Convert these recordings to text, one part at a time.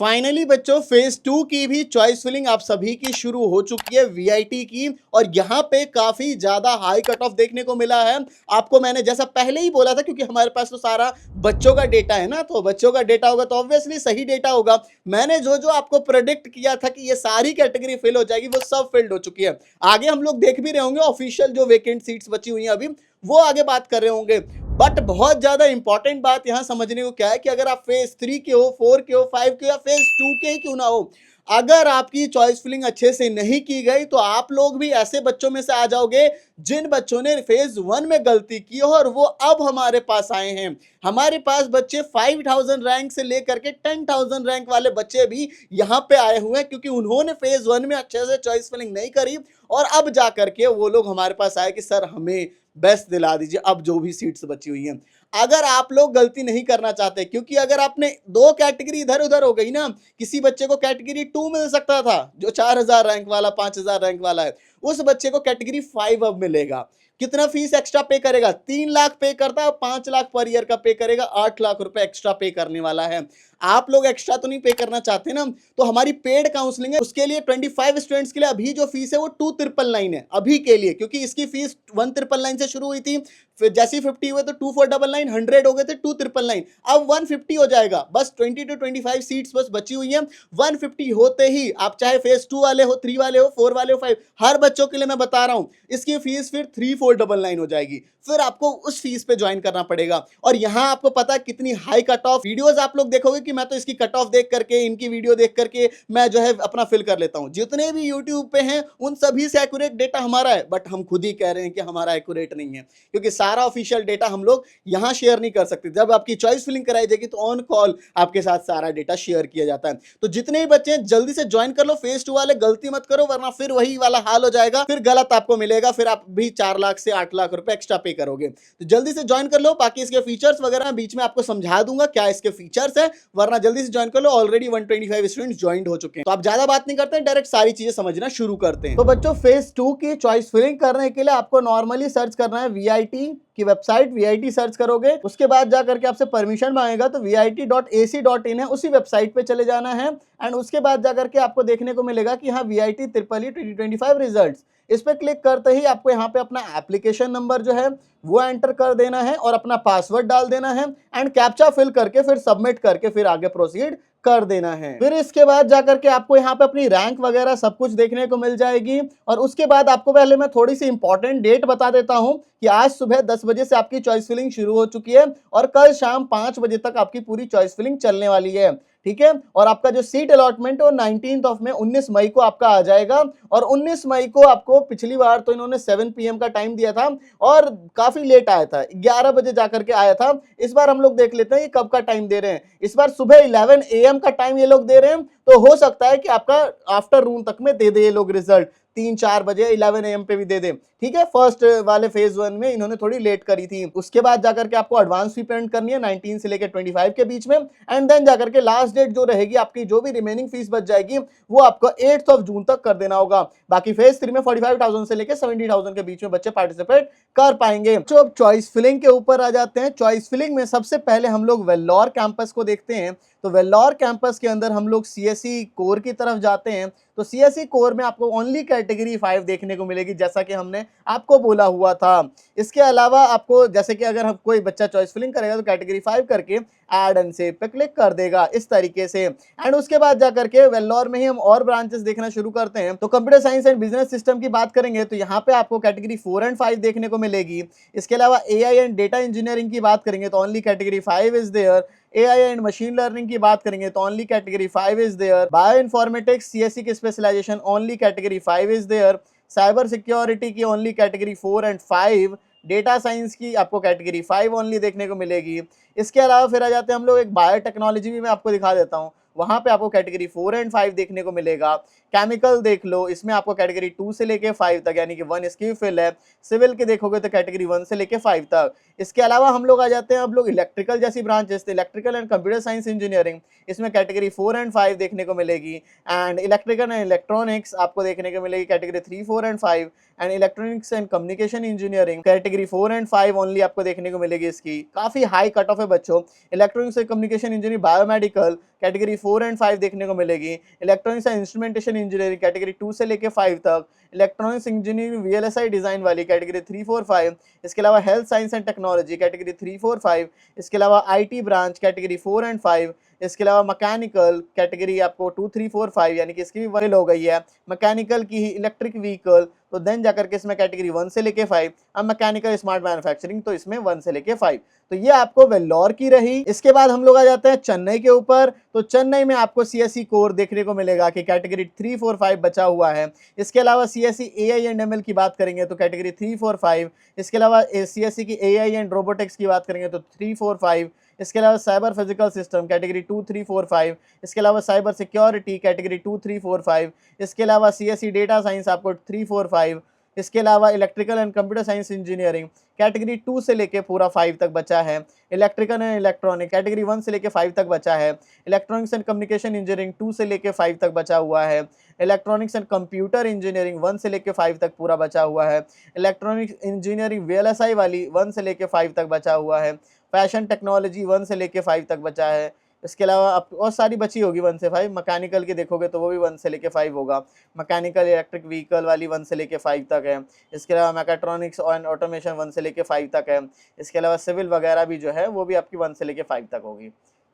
Finally बच्चों phase 2 की भी चॉइस फिलिंग आप सभी की शुरू हो चुकी है वीआईटी की। और यहाँ पे काफी ज्यादा हाई कट ऑफ देखने को मिला है। आपको मैंने जैसा पहले ही बोला था, क्योंकि हमारे पास तो सारा बच्चों का डेटा है ना, तो बच्चों का डेटा होगा तो ऑब्वियसली सही डेटा होगा। मैंने जो जो आपको प्रेडिक्ट किया था कि ये सारी कैटेगरी फिल हो जाएगी, वो सब फिल्ड हो चुकी है। आगे हम लोग देख भी रहे होंगे ऑफिशियल जो वेकेंट सीट्स बची हुई हैं अभी, वो आगे बात कर रहे होंगे। बट बहुत ज्यादा इंपॉर्टेंट बात यहां समझने को क्या है कि अगर आप फेज 3 के हो, 4 के हो, 5 के हो या फेज 2 के ही क्यों ना हो, अगर आपकी चॉइस फिलिंग अच्छे से नहीं की गई तो आप लोग भी ऐसे बच्चों में से आ जाओगे जिन बच्चों ने फेज 1 में गलती की हो और वो अब हमारे पास आए हैं। हमारे पास बच्चे 5000 रैंक से लेकर के 10000 रैंक वाले बच्चे भी यहाँ पे आए हुए हैं, क्योंकि उन्होंने फेज 1 में अच्छे से चॉइस फिलिंग नहीं करी और अब जा करके वो लोग हमारे पास आए कि सर हमें बेस्ट दिला दीजिए अब जो भी सीट्स बची हुई हैं। अगर आप लोग गलती नहीं करना चाहते, क्योंकि अगर आपने दो कैटेगरी इधर उधर हो गई ना, किसी बच्चे को कैटेगरी 2 मिल सकता था जो 4000 रैंक वाला, 5000 रैंक वाला है, उस बच्चे को कैटेगरी 5 अब मिलेगा। कितना फीस एक्स्ट्रा पे करेगा? 3 लाख पे करता है, 5 लाख पर ईयर का पे करेगा, 8 लाख रुपए एक्स्ट्रा पे करने वाला है। आप लोग एक्स्ट्रा तो नहीं पे करना चाहते ना, तो हमारी पेड काउंसलिंग है, उसके लिए 25 स्टूडेंट्स के लिए अभी जो फीस है वो 2999 है अभी के लिए, क्योंकि इसकी फीस 1999 से शुरू हुई थी, फिर जैसी 50 हुए तो 2499, 100 हो गए थे 2999, अब 150 हो जाएगा। बस 20 to 25 सीट्स बस बची हुई हैं। 150 होते ही आप चाहे फेज 2 वाले हो, 3 वाले हो, 4 वाले हो, 5, हर बच्चों के लिए मैं बता रहा हूं इसकी फीस फिर 3499 हो जाएगी। फिर आपको उस फीस पे ज्वाइन करना पड़ेगा। और यहां आपको पता है कितनी हाई कट ऑफ वीडियोस आप लोग देखोगे कि मैं तो इसकी कट ऑफ देख करके, इनकी वीडियो देख करके मैं जो है अपना फिल कर लेता हूं। जितने भी यूट्यूब पे हैं उन सभी से एक्यूरेट डेटा हमारा है, बट हम खुद ही कह रहे हैं कि हमारा एक्यूरेट नहीं है, क्योंकि सारा ऑफिशियल डेटा हम लोग यहां शेयर नहीं कर सकते। जब आपकी चॉइस फिलिंग कराई जाएगी तो ऑन कॉल आपके साथ सारा डेटा शेयर किया जाता है। तो जितने भी बच्चे हैं जल्दी से ज्वाइन कर लो, फेज 2 वाले गलती मत करो, वरना फिर वही वाला हाल हो जाएगा, फिर गलत आपको मिलेगा, फिर आप भी 4 लाख से 8 लाख रुपए एक्स्ट्रा पे करोगे। तो जल्दी से ज्वाइन कर लो। बाकी इसके फीचर्स वगैरह बीच में आपको समझा दूंगा क्या इसके फीचर्स है, वरना जल्दी से ज्वाइन कर लो। ऑलरेडी 125 स्टूडेंट्स ज्वाइन हो चुके हैं। तो आप ज्यादा बात नहीं करते हैं, डायरेक्ट सारी चीजें समझना शुरू करते हैं। तो बच्चों फेज 2 की चॉइस फिलिंग करने के लिए आपको नॉर्मली सर्च करना है वीआईटी की वेबसाइट, वीआईटी सर्च करोगे, उसके बाद जाकर के आपसे परमिशन मांगेगा, तो vit.ac.in है, उसी वेबसाइट पे चले जाना है। एंड उसके बाद जाकर के आपको देखने को मिलेगा कि हाँ वीआईटी ट्रिपल ई 2025 रिजल्ट्स, इस पे क्लिक करते ही आपको यहाँ पे अपना एप्लीकेशन नंबर जो है वो एंटर कर देना है और अपना पासवर्ड डाल देना है एंड कैप्चा फिल करके फिर सबमिट करके फिर आगे प्रोसीड कर देना है। फिर इसके बाद जाकर के आपको यहाँ पे अपनी रैंक वगैरह सब कुछ देखने को मिल जाएगी। और उसके बाद आपको पहले मैं थोड़ी सी इंपॉर्टेंट डेट बता देता हूँ कि आज सुबह 10 बजे से आपकी चॉइस फिलिंग शुरू हो चुकी है और कल शाम 5 बजे तक आपकी पूरी चॉइस फिलिंग चलने वाली है, ठीक है। और आपका जो सीट अलॉटमेंट है वो 19th ऑफ में 19 मई को आपका आ जाएगा। और 19 मई को आपको, पिछली बार तो इन्होंने 7 PM का टाइम दिया था और काफी लेट आया था, 11 बजे जाकर के आया था। इस बार हम लोग देख लेते हैं ये कब का टाइम दे रहे हैं। इस बार सुबह 11 AM का टाइम ये लोग दे रहे हैं, तो हो सकता है कि आपका आफ्टरनून तक में दे दे ये लोग रिजल्ट, 3-4 बजे 11 AM पे भी दे दें, ठीक है। फर्स्ट वाले फेज 1 में इन्होंने थोड़ी लेट करी थी। उसके बाद जाकर के आपको एडवांस फी पेमेंट करनी है 19 से लेकर 25 के बीच में। एंड देन जाकर के लास्ट डेट जो रहेगी आपकी, जो भी रिमेनिंग फीस बच जाएगी वो आपको 8th ऑफ जून तक कर देना होगा। बाकी फेज 3 में 45,000 से लेकर 70,000 के बीच में बच्चे पार्टिसिपेट कर पाएंगे। तो अब चॉइस फिलिंग के ऊपर आ जाते हैं। चॉइस फिलिंग में सबसे पहले हम लोग वेल्लोर कैंपस को देखते हैं। तो वेल्लोर कैंपस के अंदर हम लोग सीएसई कोर की तरफ जाते हैं। तो सीएसई कोर में आपको ओनली कैटेगरी 5 देखने को मिलेगी, जैसा कि हमने आपको बोला हुआ था। इसके अलावा आपको, जैसे कि अगर हम कोई बच्चा चॉइस फिलिंग करेगा तो कैटेगरी 5 करके ऐड एंड सेव पे क्लिक कर देगा, इस तरीके से। एंड उसके बाद जाकर के वेल्लोर में ही हम और ब्रांचेस देखना शुरू करते हैं। तो computer science and business system की बात करेंगे तो यहाँ पे आपको कैटेगरी 4 एंड 5 देखने को मिलेगी। इसके अलावा एआई एंड डेटा इंजीनियरिंग की बात करेंगे तो only category 5 is there. AI and machine learning की बात करेंगे तो only category 5 is there. Bioinformatics CSC की specialisation only category 5 is there. Cyber security की only category 4 and 5। Data science की आपको कैटेगरी 5 ओनली देखने को मिलेगी। इसके अलावा फिर आ जाते हैं हम लोग एक बायोटेक्नोलॉजी भी मैं आपको दिखा देता हूँ, वहां पे आपको कैटेगरी 4 एंड 5 देखने को मिलेगा। केमिकल देख लो, इसमें आपको कैटेगरी 2 से लेके 5 तक, यानी कि 1 इसकी फिल है। सिविल के देखोगे तो कैटेगरी 1 से लेके 5 तक। इसके अलावा हम लोग आ जाते हैं अब लोग इलेक्ट्रिकल जैसी branches, electrical and computer science engineering, इसमें कैटेगरी 4 एंड 5 देखने को मिलेगी। एंड इलेक्ट्रिकल एंड इलेक्ट्रॉनिक्स आपको देखने को मिलेगी category 3, 4 and 5। And electronics and communication engineering category 4 and 5 only आपको देखने को मिलेगी। इसकी काफी हाई कट ऑफ है बच्चों। Electronics and communication engineering biomedical category 4 and 5 देखने को मिलेगी। Electronics and instrumentation engineering category 2 से लेके 5 तक। इलेक्ट्रॉनिक्स इंजीनियरिंग वीएलएसआई डिजाइन वाली कैटेगरी 3 4 5। इसके अलावा health science and technology category 3 4 5। इसके अलावा आईटी ब्रांच कैटेगरी 4 एंड 5। इसके अलावा मैकेनिकल कैटेगरी आपको 2 3 4 5 यानी कि इसकी भी वरील हो गई है। मैकेनिकल की ही इलेक्ट्रिक व्हीकल, तो देन जाकर के इसमें कैटेगरी 1 से लेके 5। अब मैकेनिकल स्मार्ट मैन्युफैक्चरिंग, तो इसमें 1 से लेके 5। तो ये आपको वेल्लोर की रही। इसके बाद हम लोग आ जाते हैं चेन्नई के ऊपर। तो चेन्नई में आपको सीएससी कोर देखने को मिलेगा कि कैटेगरी 3 4 5 बचा हुआ है। इसके अलावा सीएससी एआई एंड एमएल की बात करेंगे तो कैटेगरी 3 4 5। इसके अलावा सीएससी की एआई एंड रोबोटिक्स की बात करेंगे तो 3 4 5। इसके अलावा साइबर फिजिकल सिस्टम कैटेगरी 2 3 4 5। इसके अलावा साइबर सिक्योरिटी कैटेगरी 2 3 4 5। इसके अलावा सीएससी डेटा साइंस आपको 3 4 5। इसके अलावा electrical and computer science engineering category 2 से लेके पूरा 5 तक बचा है। इलेक्ट्रिकल एंड इलेक्ट्रॉनिक कैटेगरी 1 से लेके 5 तक बचा है। इलेक्ट्रॉनिक्स एंड कम्युनिकेशन इंजीनियरिंग 2 से लेके 5 तक बचा हुआ है। इलेक्ट्रॉनिक्स एंड कंप्यूटर इंजीनियरिंग 1 से लेके 5 तक पूरा बचा हुआ है। इलेक्ट्रॉनिक्स इंजीनियरिंग वीएलएसआई वाली 1 से लेके 5 तक बचा हुआ है। फैशन टेक्नोलॉजी 1 से लेके 5 तक बचा है। इसके अलावा अब और सारी बची होगी 1 से 5। मैकेनिकल की देखोगे तो वो भी 1 से लेके 5 होगा। मैकेनिकल इलेक्ट्रिक व्हीकल वाली 1 से लेके 5 तक है। इसके अलावा मैकेट्रॉनिक्स और ऑटोमेशन 1 से लेके 5 तक है। इसके अलावा सिविल वगैरह भी जो है वो भी आपकी 1 से लेके 5 तक होगी।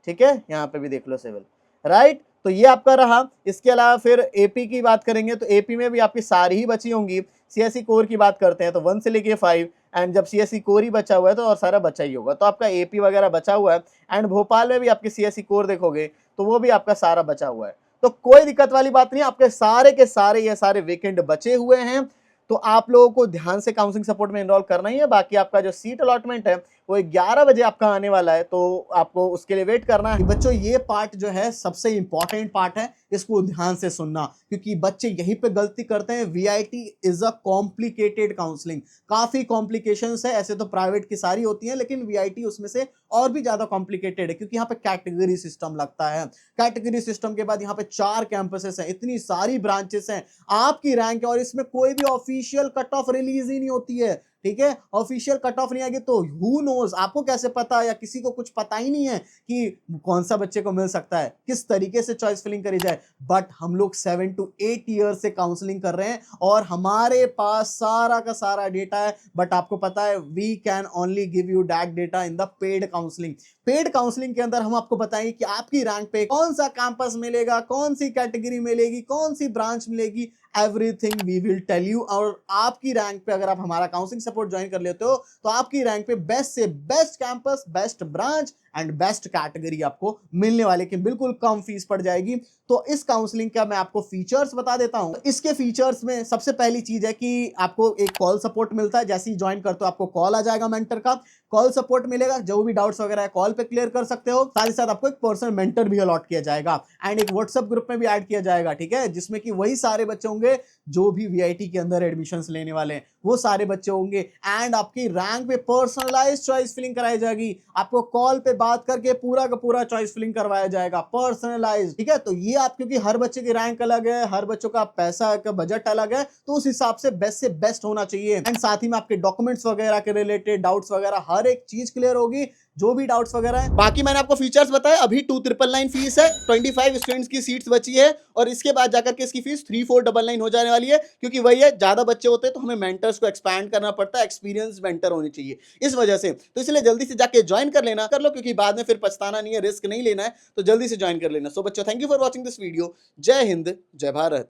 ठीक है, यहाँ पे भी देख लो सिविल, राइट। तो ये आपका रहा। इसके अलावा फिर एपी की बात करेंगे तो एपी में भी आपकी सारी ही बची होंगी। सीएससी कोर की बात करते हैं तो 1 से लेके 5, एंड जब सीएससी कोर ही बचा हुआ है तो और सारा बचा ही होगा, तो आपका एपी वगैरह बचा हुआ है। एंड भोपाल में भी आपकी सीएससी कोर देखोगे तो वो भी आपका सारा बचा हुआ है। तो कोई दिक्कत वाली बात नहीं, आपके सारे के सारे ये सारे वेकेंट बचे हुए हैं। तो आप लोगों को ध्यान से काउंसलिंग सपोर्ट में एनरोल करना ही है। बाकी आपका जो सीट अलॉटमेंट है वो 11 बजे आपका आने वाला है, तो आपको उसके लिए वेट करना है। बच्चों ये पार्ट जो है सबसे इंपॉर्टेंट पार्ट है, इसको ध्यान से सुनना, क्योंकि बच्चे यहीं पे गलती करते हैं। VIT is a complicated counselling, काफी कॉम्प्लिकेशंस है। ऐसे तो प्राइवेट की सारी होती हैं, लेकिन वीआईटी उसमें से और भी ज्यादा कॉम्प्लिकेटेड है, क्योंकि यहाँ पे कैटेगरी सिस्टम लगता है। कैटेगरी सिस्टम के बाद यहाँ पे 4 कैंपसेस हैं, इतनी सारी ब्रांचेस हैं, आपकी रैंक है, और इसमें कोई भी ऑफिशियल कट ऑफ रिलीज ही नहीं होती है। ठीक है, ऑफिशियल कट ऑफ नहीं आएगी तो हु नोज, आपको कैसे पता, या किसी को कुछ पता ही नहीं है कि कौन सा बच्चे को मिल सकता है, किस तरीके से चॉइस फिलिंग करी जाए। बट हम लोग 7 to 8 ईयर से काउंसलिंग कर रहे हैं और हमारे पास सारा का सारा डेटा है। बट आपको पता है we can only give you that data in the paid counselling. Paid counselling के अंदर हम आपको बताएंगे कि आपकी रैंक पे कौन सा कैंपस मिलेगा, कौन सी कैटेगरी मिलेगी, कौन सी ब्रांच मिलेगी, everything we will tell you. और आपकी रैंक पे अगर आप हमारा काउंसलिंग सपोर्ट ज्वाइन कर लेते हो तो आपकी रैंक पे बेस्ट से best campus, best branch and best category आपको मिलने वाले, कि बिल्कुल कम फीस पड़ जाएगी। तो इस काउंसलिंग का मैं आपको फीचर्स बता देता हूं। इसके फीचर्स में सबसे पहली चीज है कि आपको एक कॉल सपोर्ट मिलता है। जैसे ही ज्वाइन करते हो आपको कॉल आ जाएगा, मेंटर का कॉल सपोर्ट मिलेगा, जो भी डाउट्स वगैरह है कॉल पे क्लियर कर सकते हो। साथ ही साथ आपको एक पर्सनल मेंटर भी अलॉट किया जाएगा एंड एक व्हाट्सएप ग्रुप में भी ऐड किया जाएगा। ठीक है, जिसमें कि वही सारे बच्चे होंगे जो भी वीआईटी के अंदर एडमिशंस लेने वाले हैं, वो सारे बच्चे होंगे। एंड आपकी रैंक पे पर्सनलाइज्ड चॉइस फिलिंग कराई जाएगी, आपको कॉल पे बात करके पूरा का पूरा चॉइस फिलिंग करवाया जाएगा, पर्सनलाइज्ड। ठीक है, तो ये आप, क्योंकि हर बच्चे की रैंक अलग है, हर बच्चों का पैसा का बजट अलग है, तो उस हिसाब से बेस्ट होना चाहिए। एंड साथ ही में आपके डॉक्यूमेंट्स वगैरह के रिलेटेड डाउट्स वगैरह हर एक चीज क्लियर होगी, जो भी डाउट्स वगैरह है। बाकी मैंने आपको फीचर्स बताया। अभी 2999 फीस है, 25 स्टूडेंट्स की सीट्स बची है, और इसके बाद जाकर के इसकी फीस 3499 हो जाने वाली है। क्योंकि वही है, ज्यादा बच्चे होते हैं तो हमें मेंटर्स को एक्सपैंड करना पड़ता है, एक्सपीरियंस मेंटर होनी चाहिए इस वजह से। तो इसलिए जल्दी से जाके ज्वाइन कर लेना, कर लो, क्योंकि बाद में फिर पछताना नहीं है, रिस्क नहीं लेना है, तो जल्दी से ज्वाइन कर लेना। सो बच्चों, thank you for watching this video. जय हिंद, जय भारत।